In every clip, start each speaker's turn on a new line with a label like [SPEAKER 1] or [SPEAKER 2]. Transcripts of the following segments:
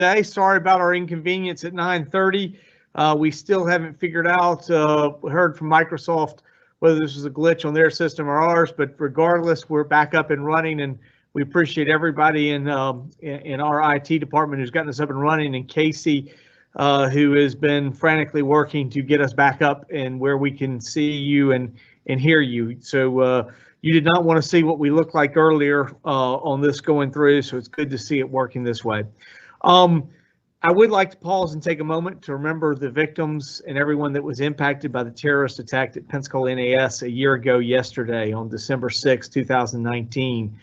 [SPEAKER 1] today. Sorry about our inconvenience at 9:30. We still haven't figured out, heard from Microsoft whether this was a glitch on their system or ours, but regardless, we're back up and running, and we appreciate everybody in our IT department who's gotten us up and running, and Casey, who has been frantically working to get us back up and where we can see you and hear you. So you did not want to see what we looked like earlier on this going through, so it's good to see it working this way. I would like to pause and take a moment to remember the victims and everyone that was impacted by the terrorist attack at Pensacola NAS a year ago yesterday on December 6, 2019.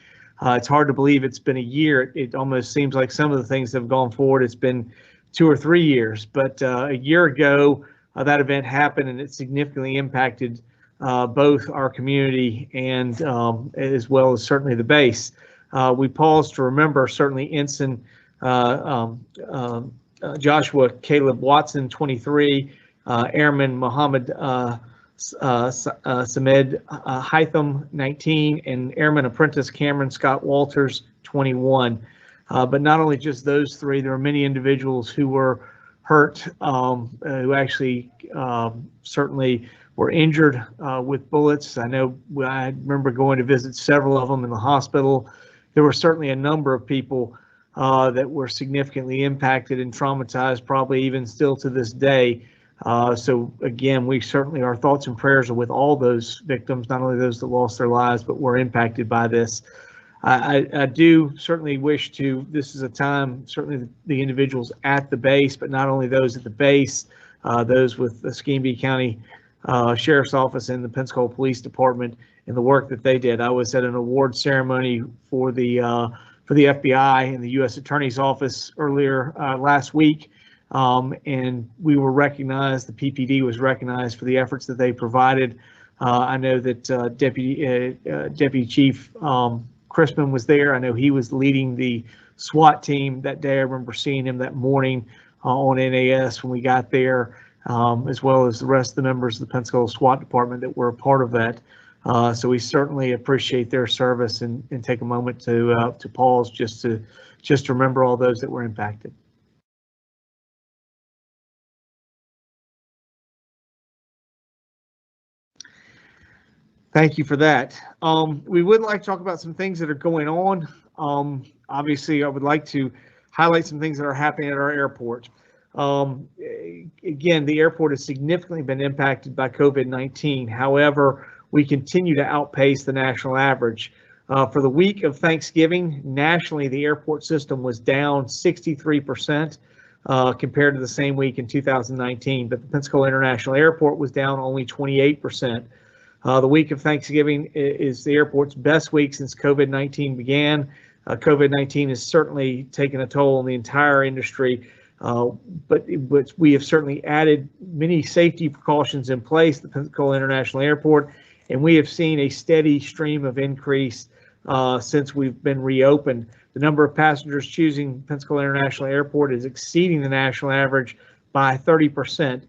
[SPEAKER 1] It's hard to believe it's been a year. It almost seems like some of the things that have gone forward, it's been 2 or 3 years, but a year ago that event happened, and it significantly impacted both our community and as well as certainly the base. We pause to remember certainly Ensign Joshua Caleb Watson, 23, Airman Mohammed Samed Hytham, 19, and Airman Apprentice Cameron Scott Walters, 21. But not only just those three, there are many individuals who were hurt, who actually certainly were injured with bullets. I know I remember going to visit several of them in the hospital. There were certainly a number of people that were significantly impacted and traumatized, probably even still to this day. So again, we certainly, our thoughts and prayers are with all those victims, not only those that lost their lives, but were impacted by this. I do certainly wish to, this is a time, certainly the individuals at the base, but not only those at the base, those with the Escambia County Sheriff's Office and the Pensacola Police Department and the work that they did. I was at an award ceremony for the FBI and the U.S. Attorney's Office earlier last week, and we were recognized, the PPD was recognized for the efforts that they provided. I know that Deputy Chief Crispin was there. I know he was leading the SWAT team that day. I remember seeing him that morning on NAS when we got there, as well as the rest of the members of the Pensacola SWAT department that were a part of that. So we certainly appreciate their service and take a moment to pause just to remember all those that were impacted. Thank you for that. We would like to talk about some things that are going on. Obviously, I would like to highlight some things that are happening at our airport. Again, the airport has significantly been impacted by COVID-19. However, we continue to outpace the national average. For the week of Thanksgiving, nationally, the airport system was down 63% compared to the same week in 2019, but the Pensacola International Airport was down only 28%. The week of Thanksgiving is the airport's best week since COVID-19 began. COVID-19 has certainly taken a toll on the entire industry, but we have certainly added many safety precautions in place at the Pensacola International Airport, and we have seen a steady stream of increase since we've been reopened. The number of passengers choosing Pensacola International Airport is exceeding the national average by 30%.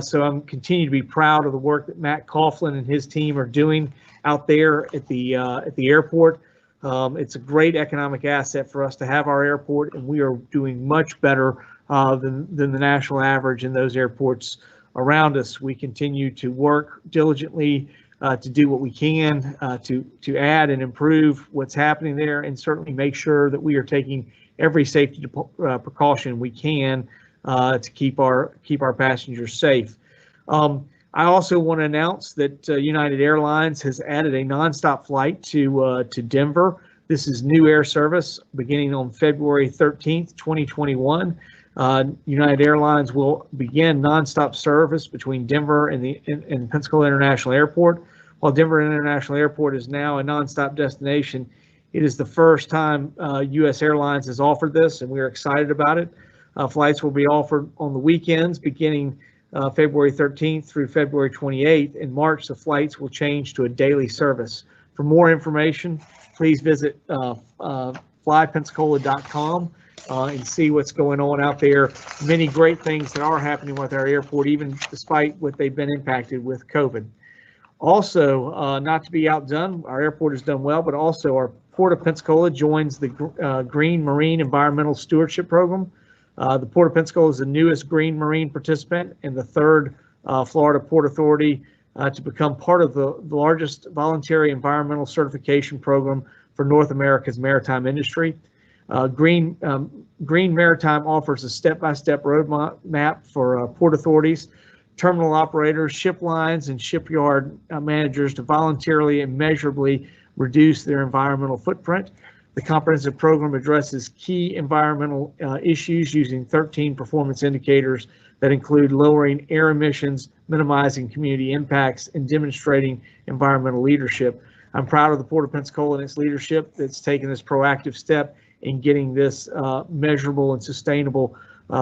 [SPEAKER 1] So I'm continue to be proud of the work that Matt Coughlin and his team are doing out there at the airport. It's a great economic asset for us to have our airport, and we are doing much better than the national average in those airports around us. We continue to work diligently to do what we can to add and improve what's happening there, and certainly make sure that we are taking every safety precaution we can to keep our passengers safe. I also want to announce that United Airlines has added a nonstop flight to Denver. This is new air service beginning on February 13th, 2021. United Airlines will begin nonstop service between Denver and Pensacola International Airport. While Denver International Airport is now a nonstop destination, it is the first time U.S. Airlines has offered this, and we are excited about it. Flights will be offered on the weekends beginning February 13th through February 28th. In March, the flights will change to a daily service. For more information, please visit flypensacola.com and see what's going on out there. Many great things that are happening with our airport, even despite what they've been impacted with COVID. Also, not to be outdone, our airport has done well, but also our Port of Pensacola joins the Green Marine Environmental Stewardship Program. The Port of Pensacola is the newest Green Marine participant and the third Florida Port Authority to become part of the largest voluntary environmental certification program for North America's maritime industry. Green Maritime offers a step-by-step roadmap for port authorities, terminal operators, ship lines, and shipyard managers to voluntarily and measurably reduce their environmental footprint. The comprehensive program addresses key environmental issues using 13 performance indicators that include lowering air emissions, minimizing community impacts, and demonstrating environmental leadership. I'm proud of the Port of Pensacola and its leadership that's taken this proactive step in getting this measurable and sustainable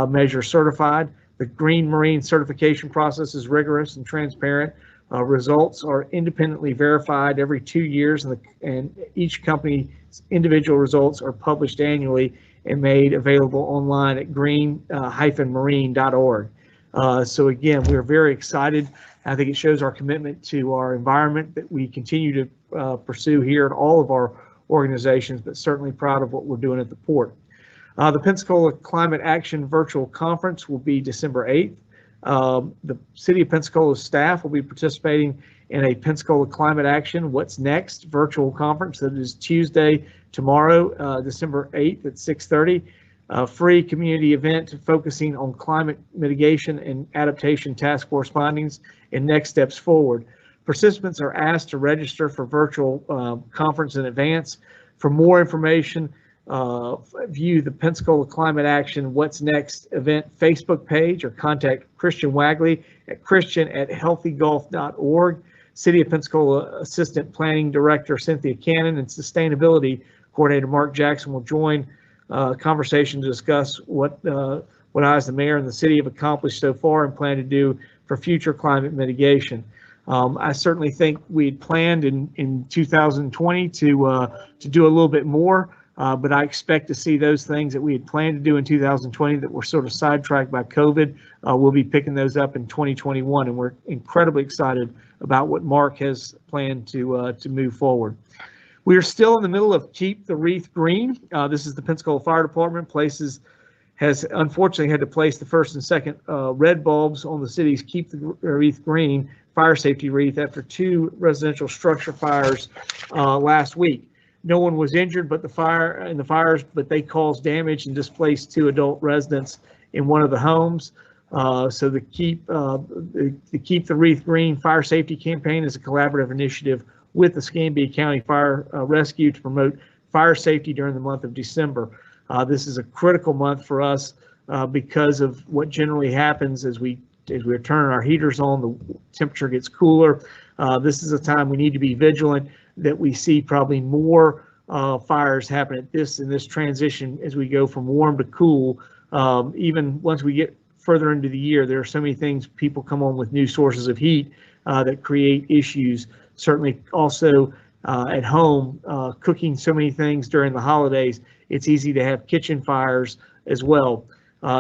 [SPEAKER 1] measure certified. The Green Marine certification process is rigorous and transparent. Results are independently verified every 2 years, and each company's individual results are published annually and made available online at green-marine.org. So again, we're very excited. I think it shows our commitment to our environment that we continue to pursue here at all of our organizations, but certainly proud of what we're doing at the port. The Pensacola Climate Action Virtual Conference will be December 8th. The City of Pensacola staff will be participating in a Pensacola Climate Action What's Next virtual conference that is Tuesday, tomorrow, December 8th at 6:30. A free community event focusing on climate mitigation and adaptation task force findings and next steps forward. Participants are asked to register for virtual conference in advance. For more information, view the Pensacola Climate Action What's Next event Facebook page or contact Christian Wagley at christian@healthygulf.org. City of Pensacola Assistant Planning Director Cynthia Cannon and Sustainability Coordinator Mark Jackson will join conversation to discuss what I as the mayor and the city have accomplished so far and plan to do for future climate mitigation. I certainly think we had planned in 2020 to do a little bit more, but I expect to see those things that we had planned to do in 2020 that were sort of sidetracked by COVID. We'll be picking those up in 2021, and we're incredibly excited about what Mark has planned to move forward. We are still in the middle of Keep the Wreath Green. This is the Pensacola Fire Department. Has unfortunately had to place the first and second red bulbs on the city's Keep the Wreath Green fire safety wreath after 2 residential structure fires last week. No one was injured but the fires, but they caused damage and displaced 2 adult residents in one of the homes. So the Keep the Wreath Green fire safety campaign is a collaborative initiative with the Escambia County Fire Rescue to promote fire safety during the month of December. This is a critical month for us because of what generally happens as we're turning our heaters on, the temperature gets cooler. This is a time we need to be vigilant that we see probably more fires happen in this transition as we go from warm to cool. Even once we get further into the year, there are so many things, people come on with new sources of heat that create issues. Certainly also at home, cooking so many things during the holidays, it's easy to have kitchen fires as well.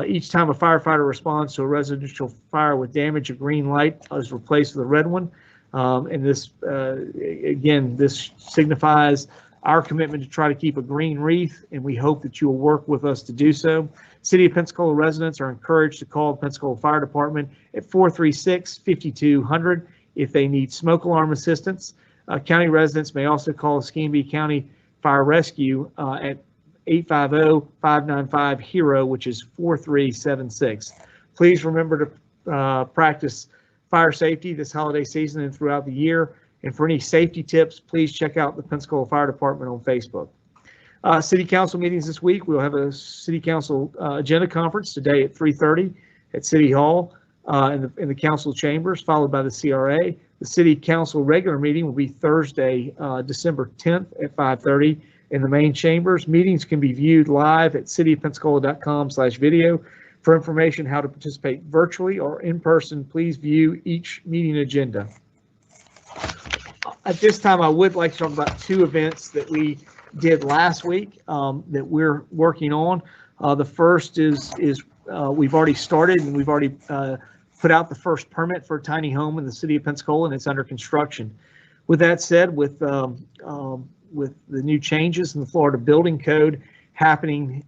[SPEAKER 1] Each time a firefighter responds to a residential fire with damage, a green light is replaced with a red one. And this, again, this signifies our commitment to try to keep a green wreath, and we hope that you will work with us to do so. City of Pensacola residents are encouraged to call the Pensacola Fire Department at 436-5200 if they need smoke alarm assistance. County residents may also call Escambia County Fire Rescue at 850-595-HERO, which is 4376. Please remember to practice fire safety this holiday season and throughout the year. And for any safety tips, please check out the Pensacola Fire Department on Facebook. City Council meetings this week. We'll have a City Council agenda conference today at 3:30 at City Hall in the Council chambers, followed by the CRA. The City Council regular meeting will be Thursday, December 10th at 5:30 in the main chambers. Meetings can be viewed live at cityofpensacola.com/video. For information how to participate virtually or in person, please view each meeting agenda. At this time, I would like to talk about 2 events that we did last week that we're working on. The first is we've already started and we've already put out the first permit for a tiny home in the city of Pensacola, and it's under construction. With that said, with the new changes in the Florida Building Code, happening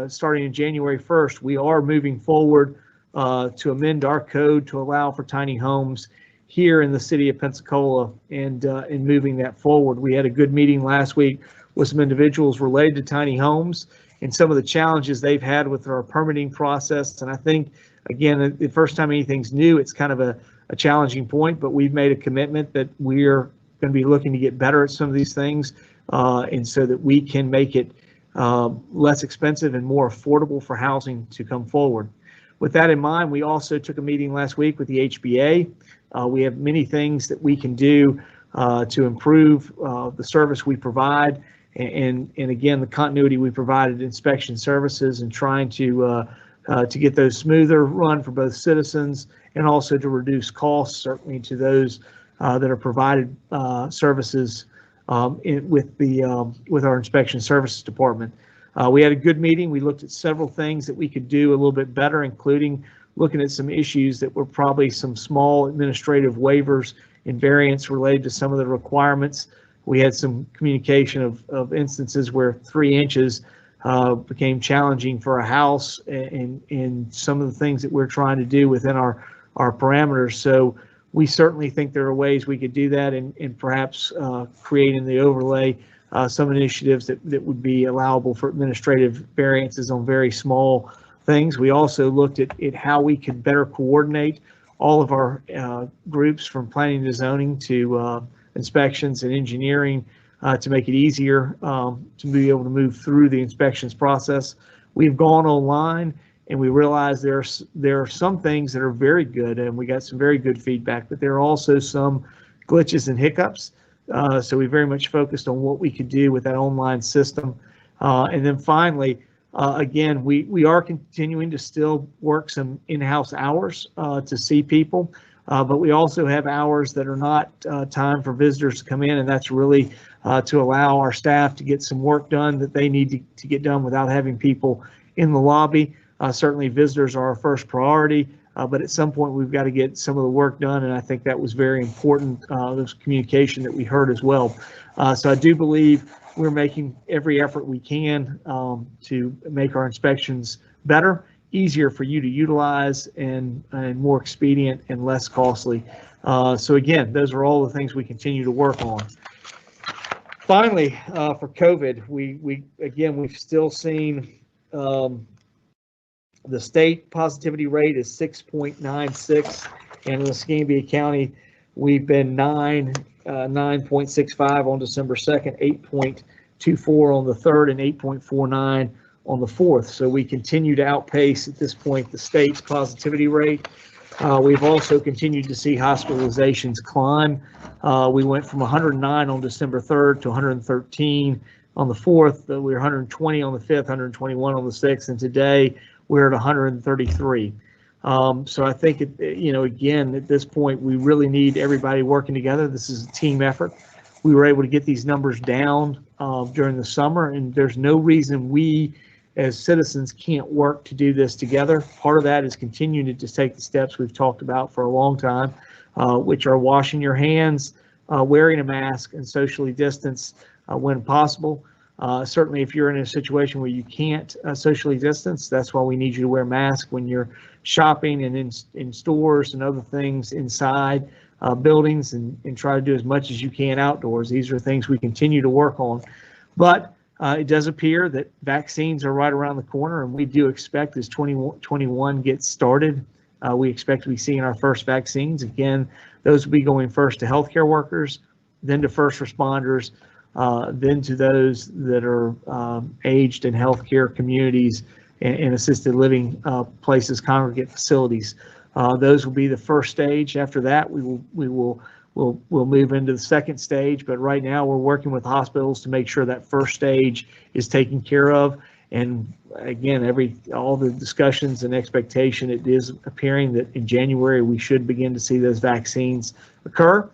[SPEAKER 1] starting in January 1st, we are moving forward to amend our code to allow for tiny homes here in the city of Pensacola, and moving that forward. We had a good meeting last week with some individuals related to tiny homes and some of the challenges they've had with our permitting process. And I think, again, the first time anything's new, it's kind of a challenging point, but we've made a commitment that we're going to be looking to get better at some of these things, and so that we can make it less expensive and more affordable for housing to come forward. With that in mind, we also took a meeting last week with the HBA. We have many things that we can do to improve the service we provide, and again, the continuity we provided inspection services, and trying to get those smoother run for both citizens, and also to reduce costs, certainly to those that are provided services with our inspection services department. We had a good meeting. We looked at several things that we could do a little bit better, including looking at some issues that were probably some small administrative waivers and variants related to some of the requirements. We had some communication of instances where 3 inches became challenging for a house, and some of the things that we're trying to do within our parameters. So we certainly think there are ways we could do that, and perhaps create in the overlay some initiatives that would be allowable for administrative variances on very small things. We also looked at how we could better coordinate all of our groups, from planning to zoning to inspections and engineering, to make it easier to be able to move through the inspections process. We've gone online, and we realize there are some things that are very good, and we got some very good feedback, but there are also some glitches and hiccups. So we very much focused on what we could do with that online system. And then finally, again, we are continuing to still work some in-house hours to see people, but we also have hours that are not time for visitors to come in, and that's really to allow our staff to get some work done that they need to get done without having people in the lobby. Certainly visitors are our first priority, but at some point we've got to get some of the work done, and I think that was very important, this communication that we heard as well. So I do believe we're making every effort we can to make our inspections better, easier for you to utilize, and more expedient and less costly. So again, those are all the things we continue to work on. Finally, for COVID, we've still seen the state positivity rate is 6.96, and in Escambia County, we've been 9.65 on December 2nd, 8.24 on the 3rd, and 8.49 on the 4th. So we continue to outpace at this point the state's positivity rate. We've also continued to see hospitalizations climb. We went from 109 on December 3rd to 113 on the 4th. We were 120 on the 5th, 121 on the 6th, and today we're at 133. So I think, again, at this point, we really need everybody working together. This is a team effort. We were able to get these numbers down during the summer, and there's no reason we as citizens can't work to do this together. Part of that is continuing to just take the steps we've talked about for a long time, which are washing your hands, wearing a mask, and socially distance when possible. Certainly, if you're in a situation where you can't socially distance, that's why we need you to wear a mask when you're shopping and in stores and other things inside buildings, and try to do as much as you can outdoors. These are things we continue to work on. But it does appear that vaccines are right around the corner, and we do expect as 2021 gets started, we expect to be seeing our first vaccines. Again, those will be going first to healthcare workers, then to first responders, then to those that are aged in healthcare communities and assisted living places, congregate facilities. Those will be the first stage. After that, we'll move into the second stage. But right now, we're working with hospitals to make sure that first stage is taken care of. And again, all the discussions and expectation, it is appearing that in January we should begin to see those vaccines occur.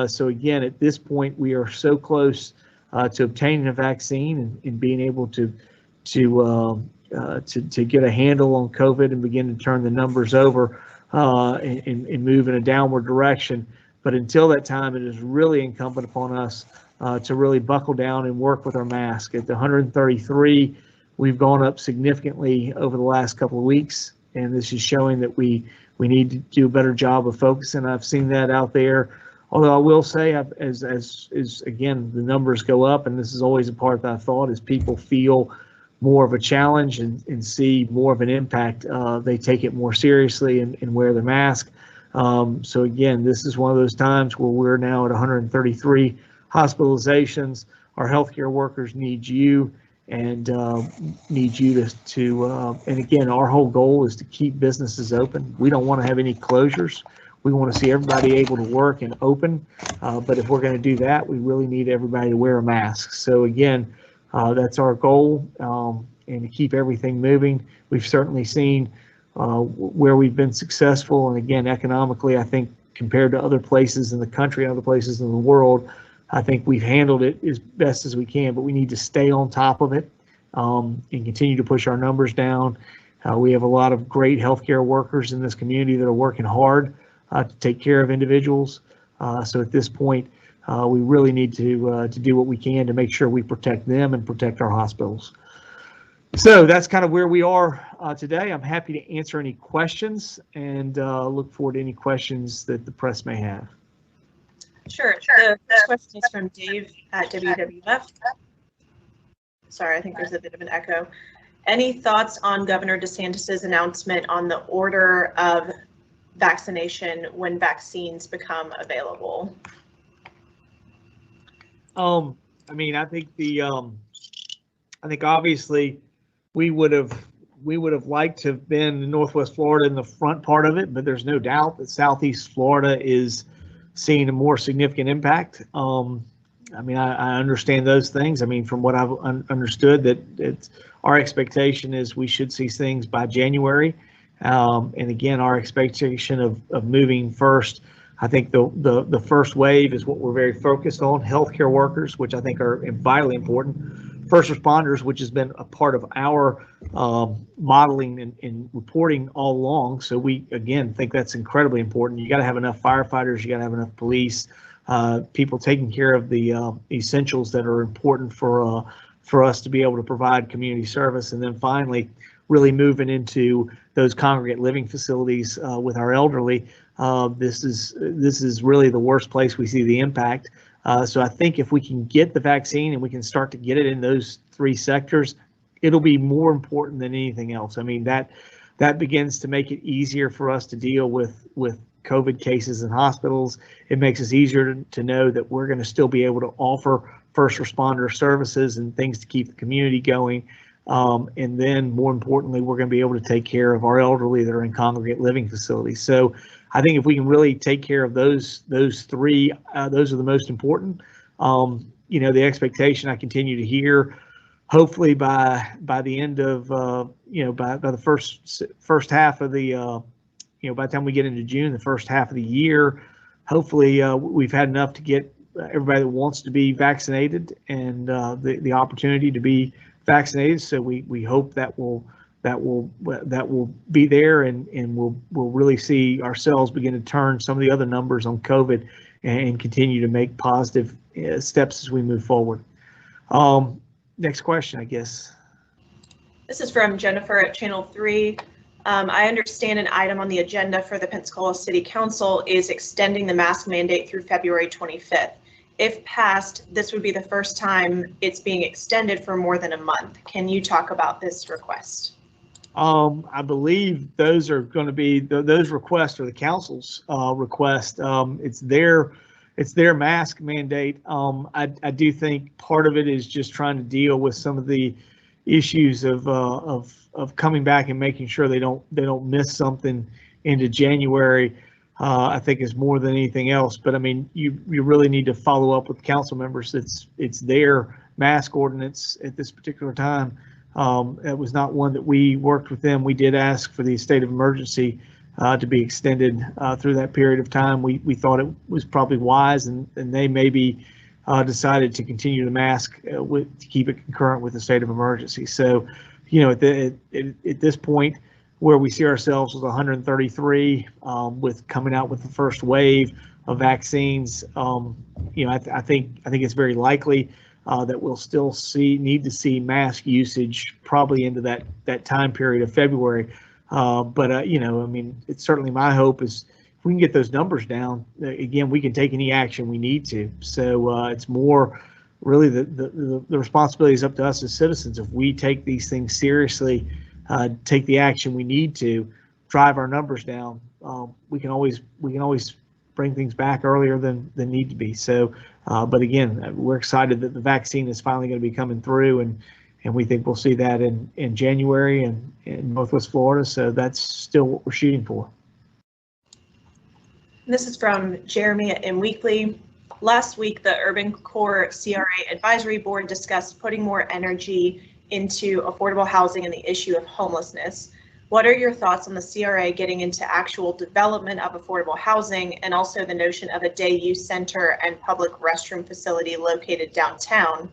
[SPEAKER 1] So again, at this point, we are so close to obtaining a vaccine and being able to get a handle on COVID and begin to turn the numbers over and move in a downward direction. But until that time, it is really incumbent upon us to really buckle down and work with our mask. At the 133, we've gone up significantly over the last couple of weeks, and this is showing that we need to do a better job of focusing. I've seen that out there. Although I will say, as again, the numbers go up, and this is always a part that I thought, as people feel more of a challenge and see more of an impact, they take it more seriously and wear the mask. So again, this is one of those times where we're now at 133 hospitalizations. Our healthcare workers need you and need you to and again, our whole goal is to keep businesses open. We don't want to have any closures. We want to see everybody able to work and open, but if we're going to do that, we really need everybody to wear a mask. So again, that's our goal, and to keep everything moving. We've certainly seen where we've been successful, and again, economically, I think compared to other places in the country, other places in the world, I think we've handled it as best as we can, but we need to stay on top of it and continue to push our numbers down. We have a lot of great healthcare workers in this community that are working hard to take care of individuals. So at this point, we really need to do what we can to make sure we protect them and protect our hospitals. So that's kind of where we are today. I'm happy to answer any questions and look forward to any questions that the press may have.
[SPEAKER 2] Sure. The first question is from Dave at WWF. Sorry, I think there's a bit of an echo. Any thoughts on Governor DeSantis's announcement on the order of vaccination when vaccines become available?
[SPEAKER 1] I mean, I think I think obviously we would have liked to have been in Northwest Florida in the front part of it, but there's no doubt that Southeast Florida is seeing a more significant impact. I mean, I understand those things. I mean, from what I've understood, that our expectation is we should see things by January. And again, our expectation of moving first, I think the first wave is what we're very focused on. Healthcare workers, which I think are vitally important. First responders, which has been a part of our modeling and reporting all along. So we, again, think that's incredibly important. You got to have enough firefighters. You got to have enough police, people taking care of the essentials that are important for us to be able to provide community service. And then finally, really moving into those congregate living facilities with our elderly. This is really the worst place we see the impact. So I think if we can get the vaccine and we can start to get it in those three sectors, it'll be more important than anything else. I mean, that begins to make it easier for us to deal with COVID cases in hospitals. It makes us easier to know that we're going to still be able to offer first responder services and things to keep the community going. And then more importantly, we're going to be able to take care of our elderly that are in congregate living facilities. So I think if we can really take care of those three, those are the most important. You know, the expectation I continue to hear, hopefully by the end of, you know, by the first half of the, you know, by the time we get into June, the first half of the year, hopefully we've had enough to get everybody that wants to be vaccinated and the opportunity to be vaccinated. So we hope that will be there, and we'll really see ourselves begin to turn some of the other numbers on COVID and continue to make positive steps as we move forward. Next question, I guess.
[SPEAKER 2] This is from Jennifer at Channel 3. I understand an item on the agenda for the Pensacola City Council is extending the mask mandate through February 25th. If passed, this would be the first time it's being extended for more than a month. Can you talk about this request?
[SPEAKER 1] I believe those are going to be those requests are the council's request. It's their mask mandate. I do think part of it is just trying to deal with some of the issues of coming back and making sure they don't miss something into January. I think is more than anything else. But I mean, you really need to follow up with council members. It's their mask ordinance at this particular time. It was not one that we worked with them. We did ask for the state of emergency to be extended through that period of time. We thought it was probably wise, and they maybe decided to continue the mask to keep it concurrent with the state of emergency. So, you know, at this point, where we see ourselves with 133, with coming out with the first wave, vaccines, I think it's very likely that we'll still need to see mask usage probably into that time period of February. It's certainly my hope is if we can get those numbers down, again, we can take any action we need to. So it's more really the responsibility is up to us as citizens. If we take these things seriously, take the action we need to, drive our numbers down, we can always bring things back earlier than need to be. So, but again, we're excited that the vaccine is finally going to be coming through, and we think we'll see that in January and in Northwest Florida. So that's still what we're shooting for.
[SPEAKER 2] This is from Jeremy at Weekly. Last week, the Urban Core CRA Advisory Board discussed putting more energy into affordable housing and the issue of homelessness. What are your thoughts on the CRA getting into actual development of affordable housing, and also the notion of a day use center and public restroom facility located downtown,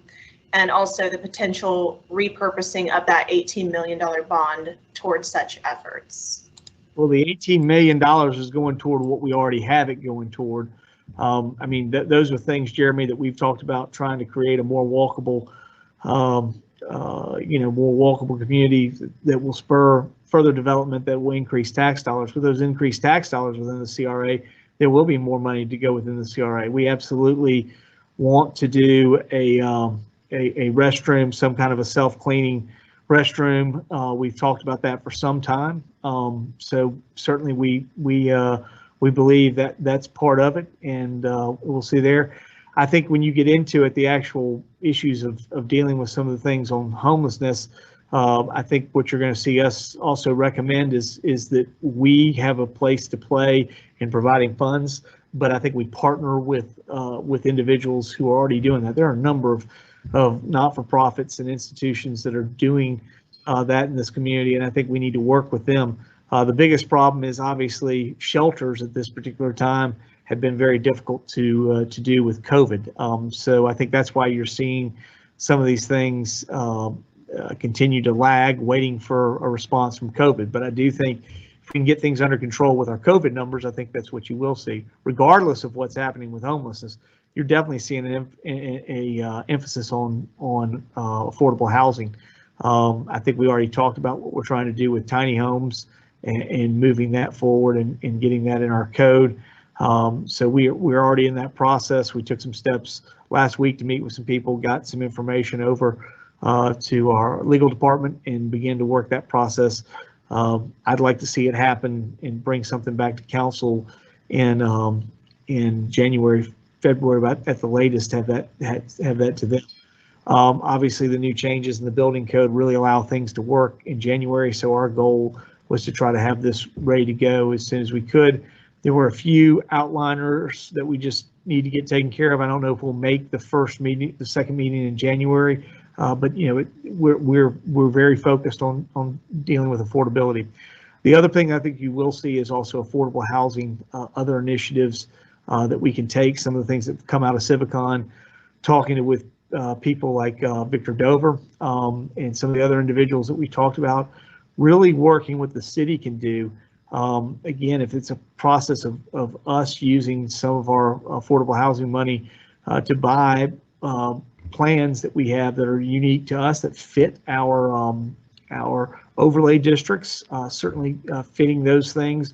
[SPEAKER 2] and also the potential repurposing of that $18 million bond towards such efforts?
[SPEAKER 1] Well, the $18 million is going toward what we already have it going toward. Those are things, Jeremy, that we've talked about, trying to create a more walkable, more walkable community that will spur further development, that will increase tax dollars. With those increased tax dollars within the CRA, there will be more money to go within the CRA. We absolutely want to do a restroom, some kind of a self-cleaning restroom. We've talked about that for some time. So certainly we believe that that's part of it, and we'll see there. I think when you get into it, the actual issues of dealing with some of the things on homelessness, I think what you're going to see us also recommend is that we have a place to play in providing funds, but I think we partner with individuals who are already doing that. There are a number of not-for-profits and institutions that are doing that in this community, and I think we need to work with them. The biggest problem is obviously shelters at this particular time have been very difficult to do with COVID. So I think that's why you're seeing some of these things continue to lag, waiting for a response from COVID. But I do think if we can get things under control with our COVID numbers, I think that's what you will see. Regardless of what's happening with homelessness, you're definitely seeing an emphasis on affordable housing. I think we already talked about what we're trying to do with tiny homes and moving that forward and getting that in our code. So we're already in that process. We took some steps last week to meet with some people, got some information over to our legal department, and begin to work that process. I'd like to see it happen and bring something back to council in January, February, but at the latest have that to them. Obviously, the new changes in the building code really allow things to work in January, so our goal was to try to have this ready to go as soon as we could. There were a few outliners that we just need to get taken care of. I don't know if we'll make the second meeting in January, but we're very focused on dealing with affordability. The other thing I think you will see is also affordable housing, other initiatives that we can take. Some of the things that come out of Civicon, talking with people like Victor Dover and some of the other individuals that we talked about, really working what the city can do. Again, if it's a process of us using some of our affordable housing money to buy plans that we have that are unique to us, that fit our overlay districts, certainly fitting those things,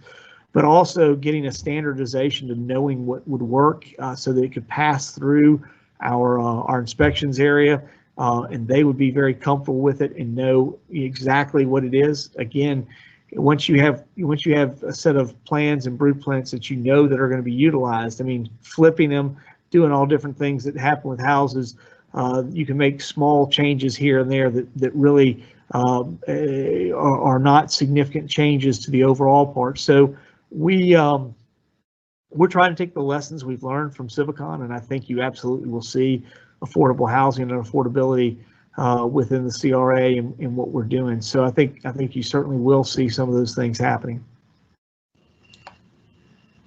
[SPEAKER 1] but also getting a standardization to knowing what would work so that it could pass through our inspections area, and they would be very comfortable with it and know exactly what it is. Again, once you have a set of plans and blueprints that you know that are going to be utilized, flipping them, doing all different things that happen with houses, you can make small changes here and there that really are not significant changes to the overall part. So we're trying to take the lessons we've learned from Civicon, and I think you absolutely will see affordable housing and affordability within the CRA and what we're doing. So I think you certainly will see some of those things happening.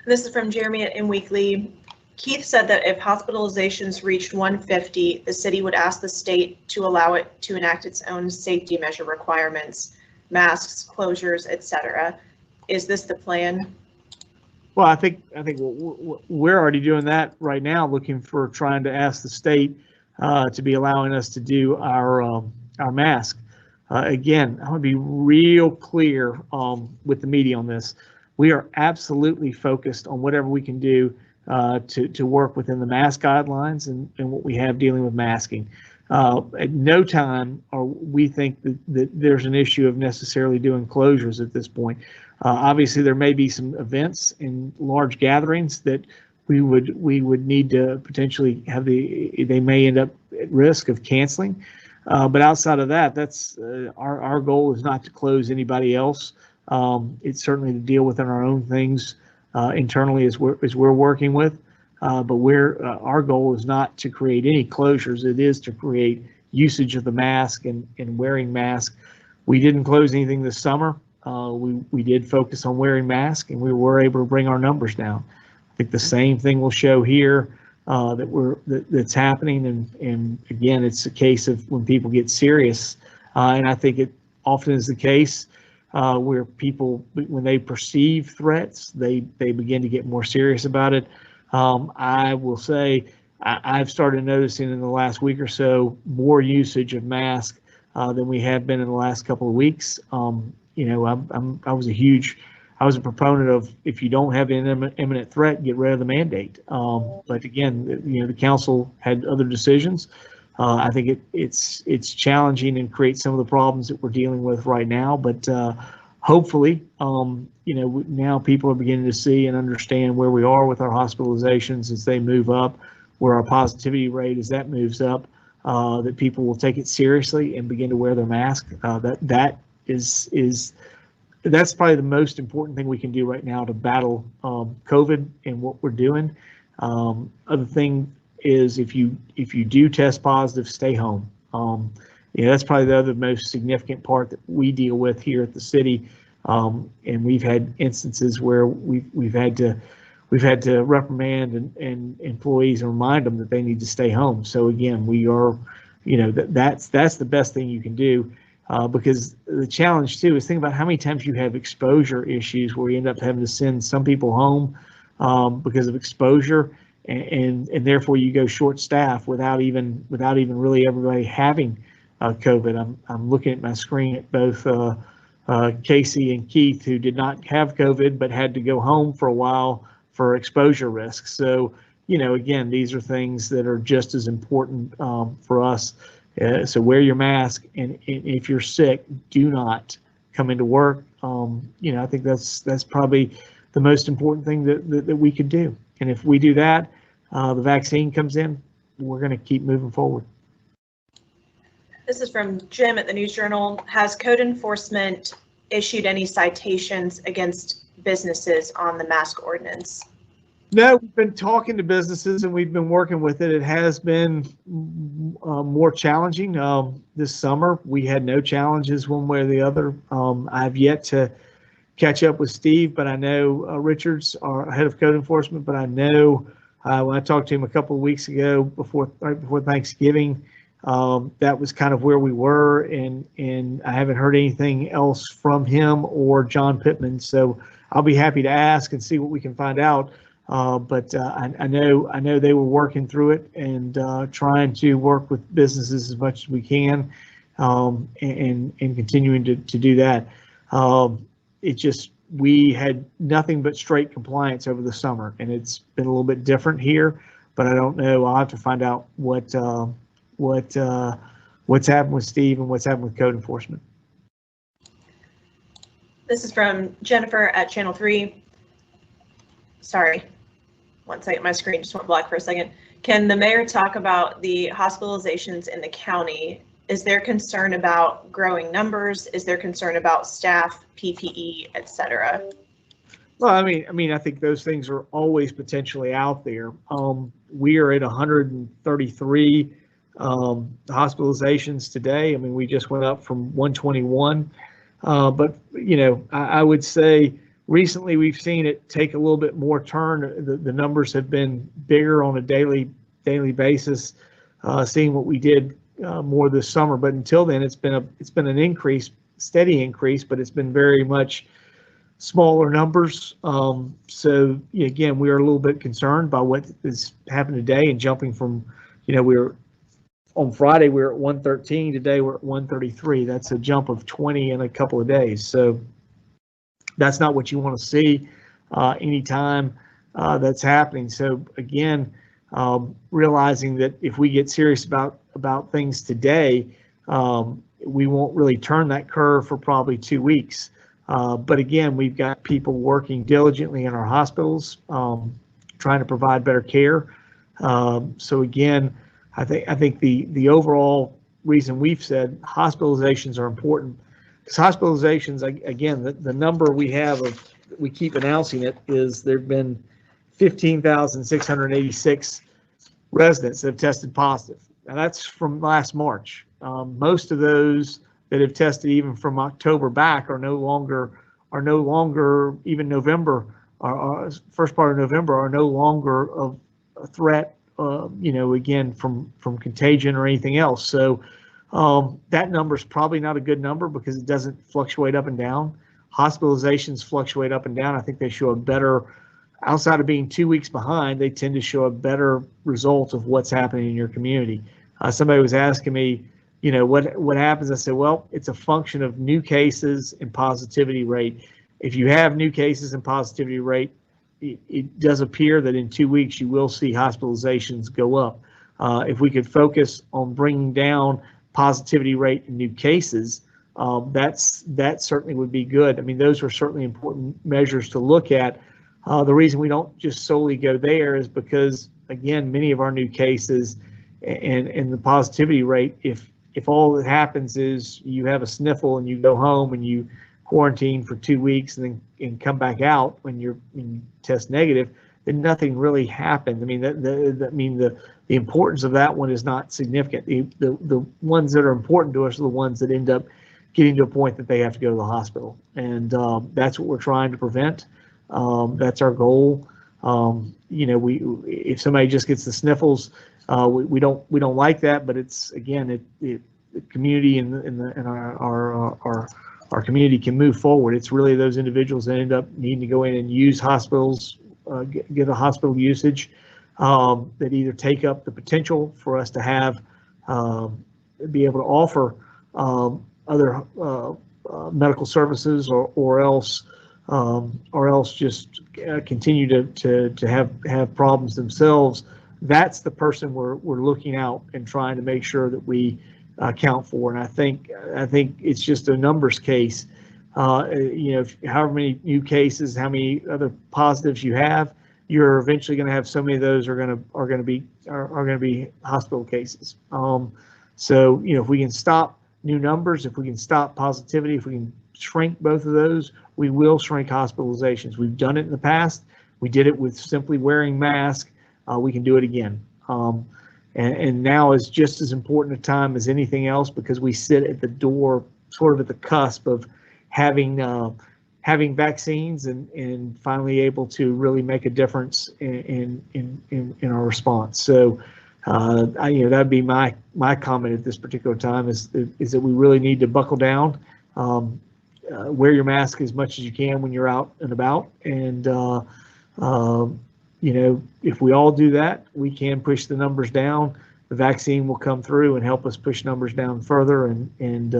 [SPEAKER 2] This is from Jeremy at Weekly. Keith said that if hospitalizations reached 150, the city would ask the state to allow it to enact its own safety measure requirements, masks, closures, etc. Is this the plan?
[SPEAKER 1] Well, I think we're already doing that right now, looking for trying to ask the state to be allowing us to do our mask. Again, I want to be real clear with the media on this. We are absolutely focused on whatever we can do to work within the mask guidelines and what we have dealing with masking. At no time are we think that there's an issue of necessarily doing closures at this point. Obviously, there may be some events and large gatherings that we would need to potentially have they may end up at risk of canceling. But outside of that, that's our goal is not to close anybody else. It's certainly to deal within our own things internally as we're working with. But our goal is not to create any closures. It is to create usage of the mask and wearing masks. We didn't close anything this summer. We did focus on wearing masks, and we were able to bring our numbers down. I think the same thing will show here that's happening. And again, it's a case of when people get serious, and I think it often is the case where people, when they perceive threats, they begin to get more serious about it. I will say I've started noticing in the last week or so more usage of masks than we have been in the last couple of weeks. I was a proponent of, if you don't have an imminent threat, get rid of the mandate. But again, the council had other decisions. I think it's challenging and creates some of the problems that we're dealing with right now. But hopefully, now people are beginning to see and understand where we are with our hospitalizations as they move up, where our positivity rate as that moves up, that people will take it seriously and begin to wear their mask. That's probably the most important thing we can do right now to battle COVID and what we're doing. Other thing is if you do test positive, stay home. That's probably the other most significant part that we deal with here at the city. And we've had instances where we've had to reprimand and employees and remind them that they need to stay home. So again, we are, that's the best thing you can do. Because the challenge too is think about how many times you have exposure issues where you end up having to send some people home because of exposure, and therefore you go short staff without even really everybody having COVID. I'm looking at my screen at both Casey and Keith, who did not have COVID but had to go home for a while for exposure risks. So again, these are things that are just as important for us. So wear your mask, and if you're sick, do not come into work. I think that's probably the most important thing that we could do. And if we do that, the vaccine comes in, we're going to keep moving forward.
[SPEAKER 2] This is from Jim at the News Journal. Has code enforcement issued any citations against businesses on the mask ordinance?
[SPEAKER 1] No, we've been talking to businesses and we've been working with it. It has been more challenging this summer. We had no challenges one way or the other. I've yet to catch up with Steve, but I know Richards, our head of code enforcement, but I know when I talked to him a couple of weeks ago right before Thanksgiving, that was kind of where we were, and I haven't heard anything else from him or John Pittman. So I'll be happy to ask and see what we can find out. But I know they were working through it and trying to work with businesses as much as we can, and continuing to do that. We had nothing but straight compliance over the summer, and it's been a little bit different here. But I don't know. I'll have to find out what's happened with Steve and what's happened with code enforcement.
[SPEAKER 2] This is from Jennifer at Channel 3. Sorry. One second, my screen just went black for a second. Can the mayor talk about the hospitalizations in the county? Is there concern about growing numbers? Is there concern about staff, PPE, etc.?
[SPEAKER 1] Well, I mean, I think those things are always potentially out there. We are at 133 hospitalizations today. I mean, we just went up from 121. But I would say recently we've seen it take a little bit more turn. The numbers have been bigger on a daily basis, seeing what we did more this summer. But until then, it's been an increase, steady increase, but it's been very much smaller numbers. So again, we are a little bit concerned by what is happening today and jumping from, we were on Friday, we were at 113. Today, we're at 133. That's a jump of 20 in a couple of days. So that's not what you want to see anytime that's happening. So again, realizing that if we get serious about things today, we won't really turn that curve for probably 2 weeks. But again, we've got people working diligently in our hospitals, trying to provide better care. So again, I think the overall reason we've said hospitalizations are important, because hospitalizations, again, the number we have we keep announcing it, is there have been 15,686 residents that have tested positive. Now that's from last March. Most of those that have tested even from October back are no longer even November, or first part of November, are no longer of a threat, again, from contagion or anything else. So that number is probably not a good number because it doesn't fluctuate up and down. Hospitalizations fluctuate up and down. I think they show a better, outside of being 2 weeks behind, they tend to show a better result of what's happening in your community. Somebody was asking me, what happens? I said, well, it's a function of new cases and positivity rate. If you have new cases and positivity rate, it does appear that in 2 weeks you will see hospitalizations go up. If we could focus on bringing down positivity rate in new cases, that certainly would be good. I mean, those are certainly important measures to look at. The reason we don't just solely go there is because, again, many of our new cases and the positivity rate, if all that happens is you have a sniffle and you go home and you quarantine for 2 weeks and then come back out when you test negative, then nothing really happened. I mean, the importance of that one is not significant. The ones that are important to us are the ones that end up getting to a point that they have to go to the hospital, and that's what we're trying to prevent. That's our goal. If somebody just gets the sniffles, we don't like that, but it's, again, the community and our community can move forward. It's really those individuals that end up needing to go in and use hospitals, get a hospital usage, that either take up the potential for us to have, be able to offer other medical services, or else just continue to have problems themselves. That's the person we're looking out and trying to make sure that we account for. And I think it's just a numbers case. However many new cases, how many other positives you have, you're eventually going to have so many of those are going to be hospital cases. So if we can stop new numbers, if we can stop positivity, if we can shrink both of those, we will shrink hospitalizations. We've done it in the past. We did it with simply wearing masks. We can do it again. And now is just as important a time as anything else, because we sit at the door, sort of at the cusp of having vaccines and finally able to really make a difference in our response. So that'd be my comment at this particular time, is that we really need to buckle down, wear your mask as much as you can when you're out and about, and if we all do that, we can push the numbers down. The vaccine will come through and help us push numbers down further. And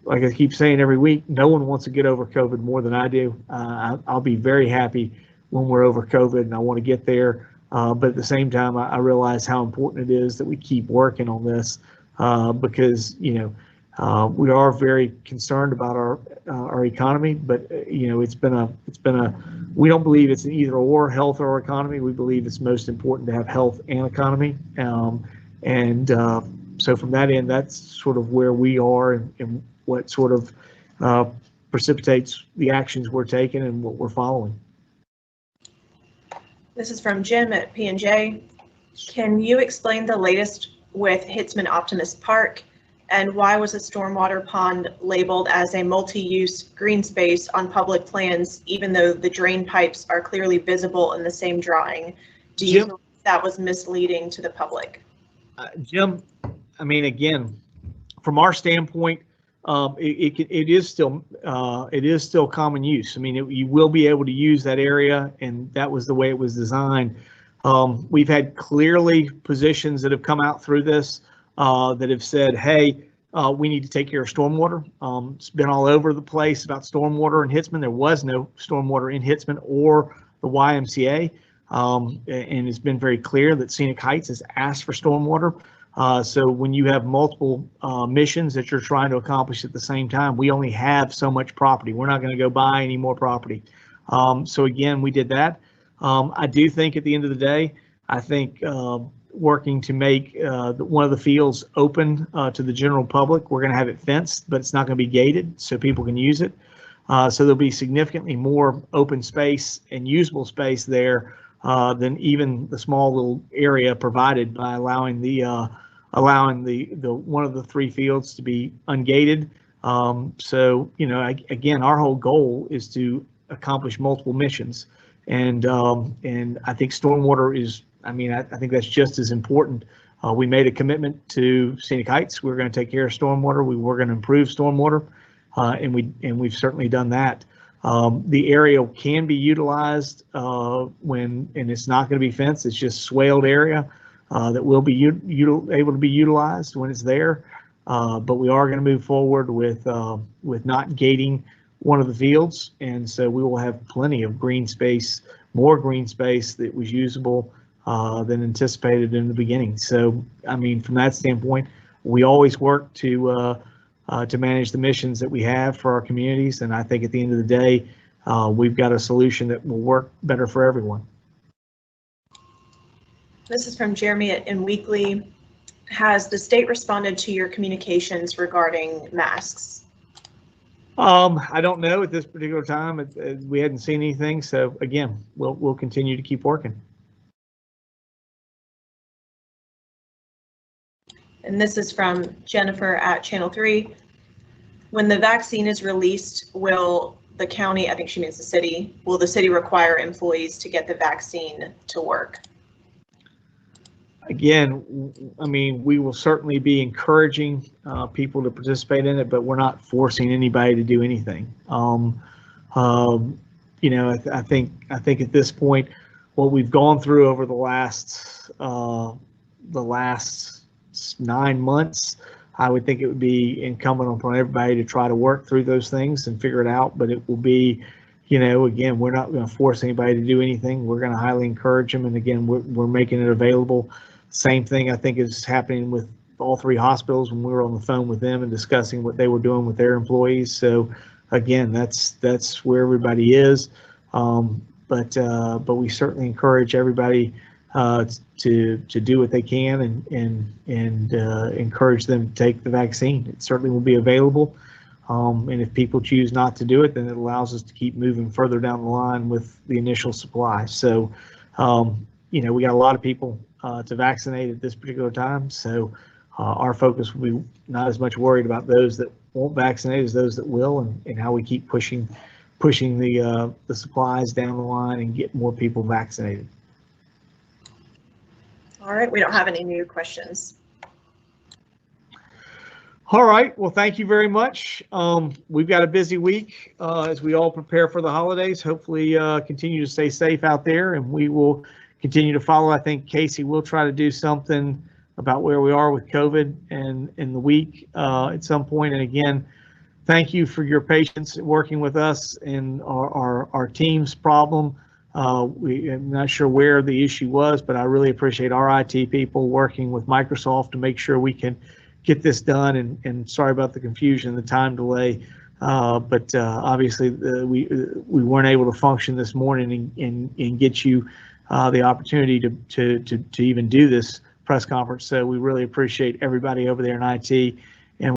[SPEAKER 1] like I keep saying every week, no one wants to get over COVID more than I do. I'll be very happy when we're over COVID, and I want to get there. But at the same time, I realize how important it is that we keep working on this, because we are very concerned about our economy. But we don't believe it's an either or, health or economy. We believe it's most important to have health and economy. So from that end, that's sort of where we are, and what sort of precipitates the actions we're taking and what we're following.
[SPEAKER 2] This is from Jim at P&J. Can you explain the latest with Hitsman Optimist Park, and why was a stormwater pond labeled as a multi-use green space on public plans, even though the drain pipes are clearly visible in the same drawing? Do you believe that was misleading to the public?
[SPEAKER 1] Jim, I mean, again, from our standpoint, it is still common use. I mean, you will be able to use that area, and that was the way it was designed. We've had clearly positions that have come out through this that have said, hey, we need to take care of stormwater. It's been all over the place about stormwater in Hitsman. There was no stormwater in Hitsman or the YMCA. And it's been very clear that Scenic Heights has asked for stormwater. So when you have multiple missions that you're trying to accomplish at the same time, we only have so much property. We're not going to go buy any more property. So again, we did that. I do think at the end of the day, I think working to make one of the fields open to the general public, we're going to have it fenced, but it's not going to be gated so people can use it. So there'll be significantly more open space and usable space there than even the small little area provided by allowing the one of the three fields to be ungated. So again, our whole goal is to accomplish multiple missions, and I think stormwater is. I mean, I think that's just as important. We made a commitment to Scenic Heights. We're going to take care of stormwater. We were going to improve stormwater, and we've certainly done that. The area can be utilized and it's not going to be fenced. It's just swaled area that will be able to be utilized when it's there. But we are going to move forward with not gating one of the fields, and so we will have plenty of green space, more green space that was usable than anticipated in the beginning. So, I mean, from that standpoint, we always work to manage the missions that we have for our communities. And I think at the end of the day, we've got a solution that will work better for everyone.
[SPEAKER 2] This is from Jeremy in Weekly. Has the state responded to your communications regarding masks?
[SPEAKER 1] I don't know at this particular time. We hadn't seen anything. So again, we'll continue to keep working.
[SPEAKER 2] And this is from Jennifer at Channel 3. When the vaccine is released, will the county, I think she means the city, will the city require employees to get the vaccine to work?
[SPEAKER 1] Again, I mean, we will certainly be encouraging people to participate in it, but we're not forcing anybody to do anything. I think at this point, what we've gone through over the last 9 months, I would think it would be incumbent upon everybody to try to work through those things and figure it out. But it will be, again, we're not going to force anybody to do anything. We're going to highly encourage them. And again, we're making it available. Same thing I think is happening with all three hospitals when we were on the phone with them and discussing what they were doing with their employees. So again, that's where everybody is. But we certainly encourage everybody to do what they can and encourage them to take the vaccine. It certainly will be available. And if people choose not to do it, then it allows us to keep moving further down the line with the initial supply. So, we got a lot of people to vaccinate at this particular time. So our focus will be not as much worried about those that won't vaccinate as those that will, and how we keep pushing the supplies down the line and get more people vaccinated.
[SPEAKER 2] All right, we don't have any new questions.
[SPEAKER 1] All right, well, thank you very much. We've got a busy week as we all prepare for the holidays. Hopefully continue to stay safe out there, and we will continue to follow. I think Casey will try to do something about where we are with COVID and in the week at some point. And again, thank you for your patience working with us in our team's problem. I'm not sure where the issue was, but I really appreciate our IT people working with Microsoft to make sure we can get this done. And sorry about the confusion and the time delay. But obviously we weren't able to function this morning and get you the opportunity to even do this press conference. So we really appreciate everybody over there in IT